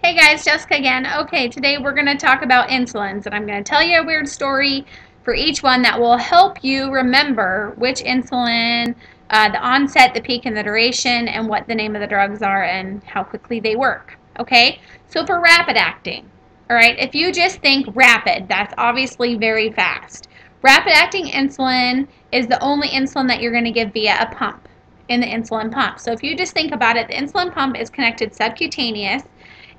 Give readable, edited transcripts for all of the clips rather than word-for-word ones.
Hey guys, Jessica again. Okay, today we're going to talk about insulins, and I'm going to tell you a weird story for each one that will help you remember which insulin, the onset, the peak, and the duration, and what the name of the drugs are and how quickly they work. Okay, so for rapid acting, all right, if you just think rapid, that's obviously very fast. Rapid acting insulin is the only insulin that you're going to give via a pump in the insulin pump. So if you just think about it, the insulin pump is connected subcutaneous.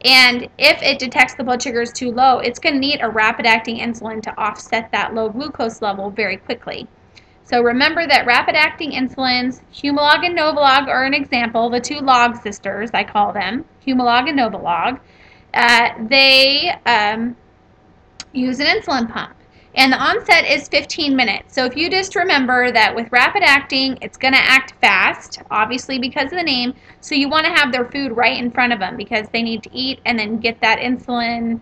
And if it detects the blood sugar is too low, it's going to need a rapid-acting insulin to offset that low glucose level very quickly. So remember that rapid-acting insulins, Humalog and Novolog are an example, the two log sisters, I call them, Humalog and Novolog. They use an insulin pump. And the onset is 15 minutes. So if you just remember that with rapid acting, it's going to act fast, obviously because of the name. So you want to have their food right in front of them because they need to eat and then get that insulin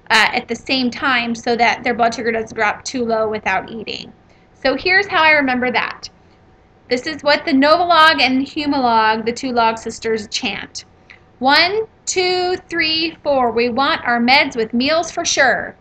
at the same time so that their blood sugar doesn't drop too low without eating. So here's how I remember that. This is what the Novolog and Humalog, the two log sisters, chant. 1, 2, 3, 4. We want our meds with meals for sure.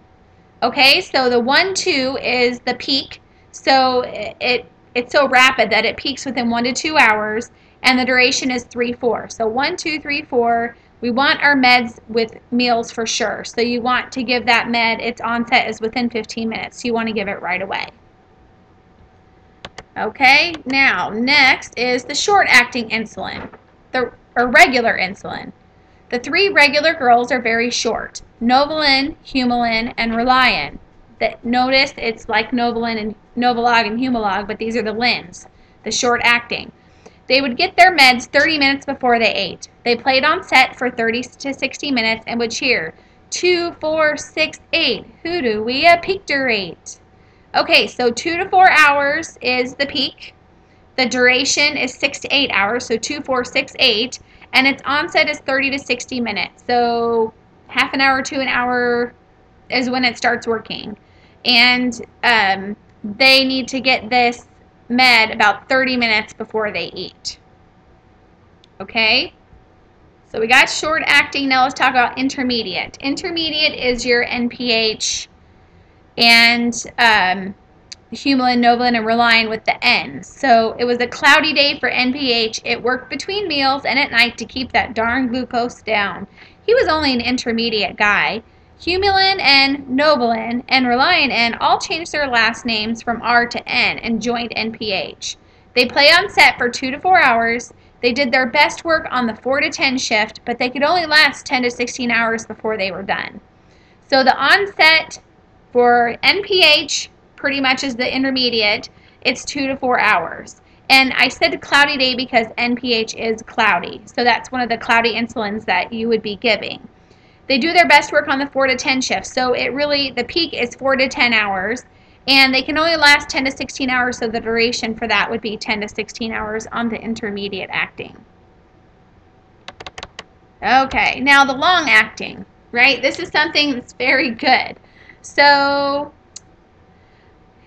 Okay, so the 1, 2 is the peak, so it's so rapid that it peaks within 1 to 2 hours, and the duration is 3, 4. So 1, 2, 3, 4, we want our meds with meals for sure. So you want to give that med, its onset is within 15 minutes, so you want to give it right away. Okay, now next is the short-acting insulin, or regular insulin. The three regular girls are very short. Novolin, Humalin, and Reliant. Notice it's like Novolin and Novolog and Humalog, but these are the lins, the short acting. They would get their meds 30 minutes before they ate. They played on set for 30 to 60 minutes and would cheer, 2, 4, 6, 8. Who do we peakterate? Okay, so 2 to 4 hours is the peak. The duration is 6 to 8 hours, so 2, 4, 6, 8. And its onset is 30 to 60 minutes. So half an hour to an hour is when it starts working. And they need to get this med about 30 minutes before they eat. Okay? So we got short acting. Now let's talk about intermediate. Intermediate is your NPH and Humalin, Novolin, and Reliant with the N. So it was a cloudy day for NPH. It worked between meals and at night to keep that darn glucose down. He was only an intermediate guy. Humalin and Novolin and Reliant N all changed their last names from R to N and joined NPH. They play on set for 2 to 4 hours. They did their best work on the 4 to 10 shift, but they could only last 10 to 16 hours before they were done. So the onset for NPH pretty much is the intermediate. It's 2 to 4 hours. And I said cloudy day because NPH is cloudy. So that's one of the cloudy insulins that you would be giving. They do their best work on the 4 to 10 shift. So it really, the peak is 4 to 10 hours. And they can only last 10 to 16 hours. So the duration for that would be 10 to 16 hours on the intermediate acting. Okay, now the long acting, right? This is something that's very good. So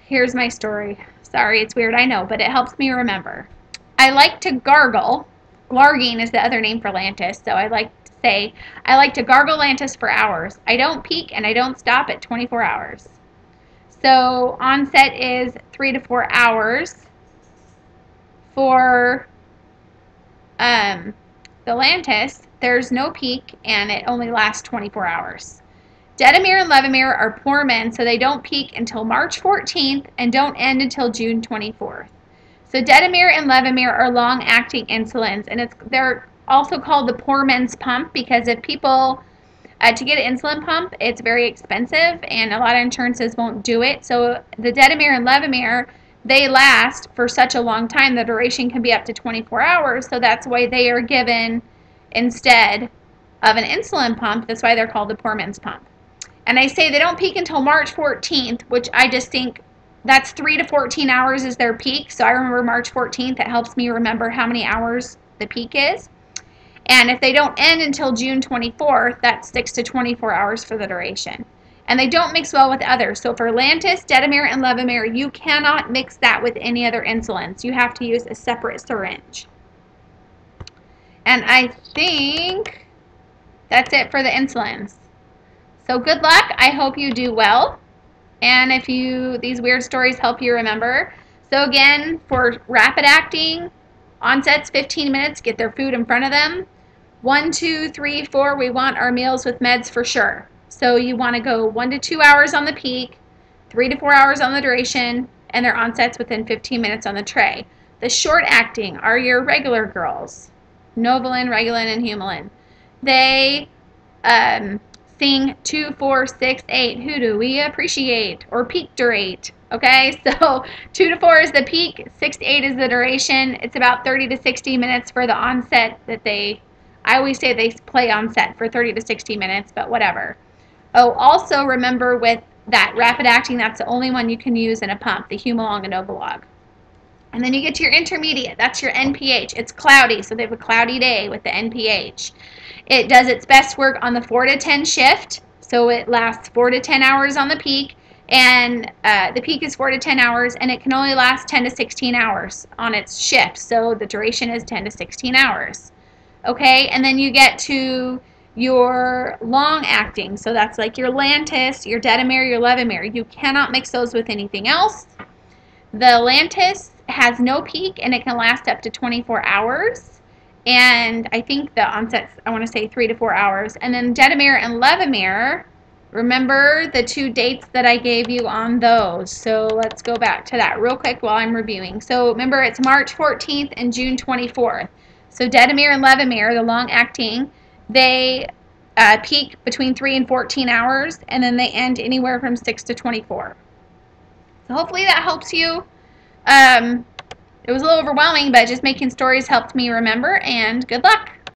here's my story. Sorry, it's weird, I know, but it helps me remember. I like to gargle. Glargine is the other name for Lantus, so I like to say, I like to gargle Lantus for hours. I don't peak and I don't stop at 24 hours. So onset is 3 to 4 hours for the Lantus. There's no peak and it only lasts 24 hours. Detamir and Levemir are poor men, so they don't peak until March 14th and don't end until June 24th. So Detamir and Levemir are long-acting insulins, and they're also called the poor men's pump because if people, to get an insulin pump, it's very expensive, and a lot of insurances won't do it. So the Detamir and Levemir, they last for such a long time. The duration can be up to 24 hours, so that's why they are given instead of an insulin pump. That's why they're called the poor men's pump. And I say they don't peak until March 14th, which I just think that's 3 to 14 hours is their peak. So I remember March 14th. It helps me remember how many hours the peak is. And if they don't end until June 24th, that's 6 to 24 hours for the duration. And they don't mix well with others. So for Lantus, Detamir, and Levemir, you cannot mix that with any other insulins. You have to use a separate syringe. And I think That's it for the insulins. So good luck. I hope you do well. And if these weird stories help you remember. So again, for rapid acting, onset's 15 minutes, get their food in front of them. 1, 2, 3, 4, we want our meals with meds for sure. So you want to go 1 to 2 hours on the peak, 3 to 4 hours on the duration, and their onsets within 15 minutes on the tray. The short acting are your regular girls, Novolin, Regulin, and Humulin. They sing 2, 4, 6, 8. Who do we appreciate? Or peak durate. Okay, so 2 to 4 is the peak, 6 to 8 is the duration. It's about 30 to 60 minutes for the onset that I always say they play onset for 30 to 60 minutes, but whatever. Oh, also remember with that rapid acting, that's the only one you can use in a pump, the Humalog and Novolog. And then you get to your intermediate. That's your NPH. It's cloudy, so they have a cloudy day with the NPH. It does its best work on the 4 to 10 shift, so it lasts 4 to 10 hours on the peak, and the peak is 4 to 10 hours, and it can only last 10 to 16 hours on its shift, so the duration is 10 to 16 hours. Okay, and then you get to your long acting, so that's like your Lantus, your Detamir, your Levemir. You cannot mix those with anything else. The Lantus has no peak, and it can last up to 24 hours. And I think the onset's, I want to say 3 to 4 hours. And then Detamir and Levemir, remember the 2 dates that I gave you on those. So let's go back to that real quick while I'm reviewing. So remember, it's March 14th and June 24th. So Detamir and Levemir, the long-acting, they peak between 3 and 14 hours, and then they end anywhere from 6 to 24. So hopefully that helps you. It was a little overwhelming, but just making stories helped me remember, and good luck.